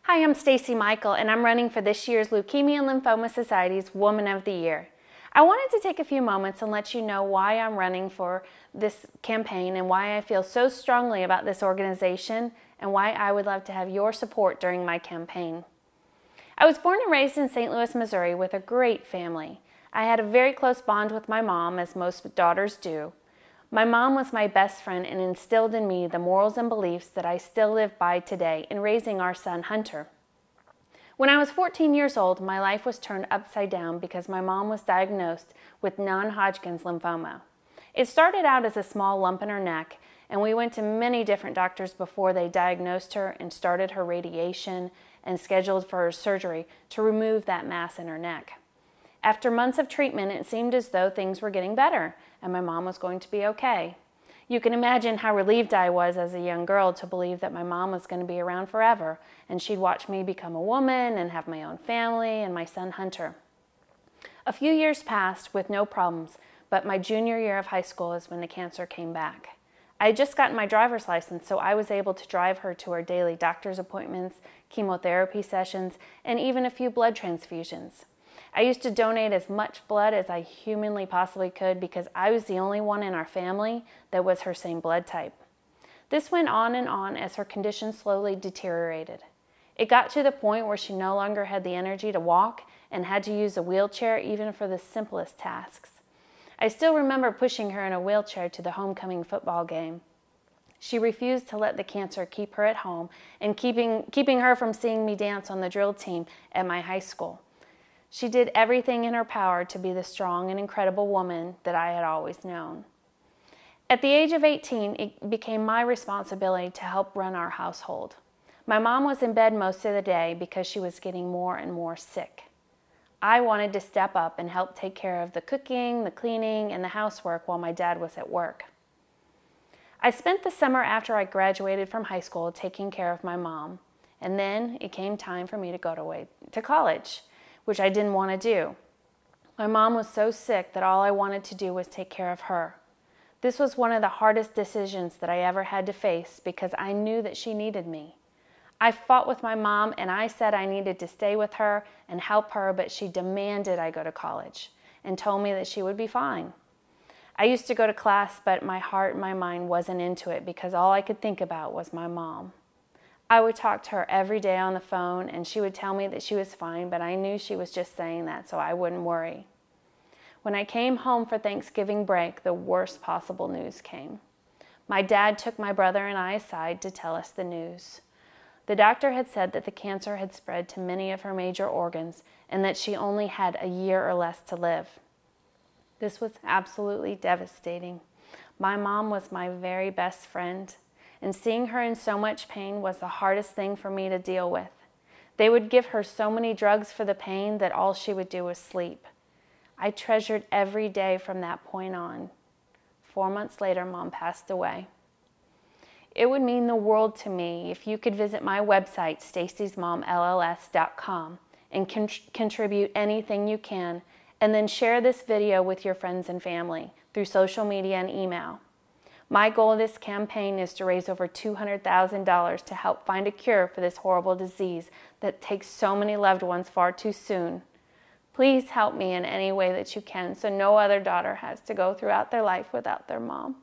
Hi, I'm Stacey Mikel, and I'm running for this year's Leukemia and Lymphoma Society's Woman of the Year. I wanted to take a few moments and let you know why I'm running for this campaign and why I feel so strongly about this organization and why I would love to have your support during my campaign. I was born and raised in St. Louis, Missouri with a great family. I had a very close bond with my mom, as most daughters do. My mom was my best friend and instilled in me the morals and beliefs that I still live by today in raising our son, Hunter. When I was 14 years old, my life was turned upside down because my mom was diagnosed with non-Hodgkin's lymphoma. It started out as a small lump in her neck, and we went to many different doctors before they diagnosed her and started her radiation and scheduled for her surgery to remove that mass in her neck. After months of treatment, it seemed as though things were getting better and my mom was going to be okay. You can imagine how relieved I was as a young girl to believe that my mom was going to be around forever and she'd watch me become a woman and have my own family and my son Hunter. A few years passed with no problems, but my junior year of high school is when the cancer came back. I had just gotten my driver's license, so I was able to drive her to her daily doctor's appointments, chemotherapy sessions, and even a few blood transfusions. I used to donate as much blood as I humanly possibly could because I was the only one in our family that was her same blood type. This went on and on as her condition slowly deteriorated. It got to the point where she no longer had the energy to walk and had to use a wheelchair even for the simplest tasks. I still remember pushing her in a wheelchair to the homecoming football game. She refused to let the cancer keep her at home and keeping her from seeing me dance on the drill team at my high school. She did everything in her power to be the strong and incredible woman that I had always known. At the age of 18, it became my responsibility to help run our household. My mom was in bed most of the day because she was getting more and more sick. I wanted to step up and help take care of the cooking, the cleaning, and the housework while my dad was at work. I spent the summer after I graduated from high school taking care of my mom, and then it came time for me to go to college, which I didn't want to do. My mom was so sick that all I wanted to do was take care of her. This was one of the hardest decisions that I ever had to face because I knew that she needed me. I fought with my mom and I said I needed to stay with her and help her, but she demanded I go to college and told me that she would be fine. I used to go to class, but my heart and my mind wasn't into it because all I could think about was my mom. I would talk to her every day on the phone and she would tell me that she was fine, but I knew she was just saying that so I wouldn't worry. When I came home for Thanksgiving break, the worst possible news came. My dad took my brother and I aside to tell us the news. The doctor had said that the cancer had spread to many of her major organs and that she only had a year or less to live. This was absolutely devastating. My mom was my very best friend, and seeing her in so much pain was the hardest thing for me to deal with. They would give her so many drugs for the pain that all she would do was sleep. I treasured every day from that point on. 4 months later, Mom passed away. It would mean the world to me if you could visit my website, staceysmomlls.com, and contribute anything you can, and then share this video with your friends and family through social media and email. My goal of this campaign is to raise over $200,000 to help find a cure for this horrible disease that takes so many loved ones far too soon. Please help me in any way that you can so no other daughter has to go throughout their life without their mom.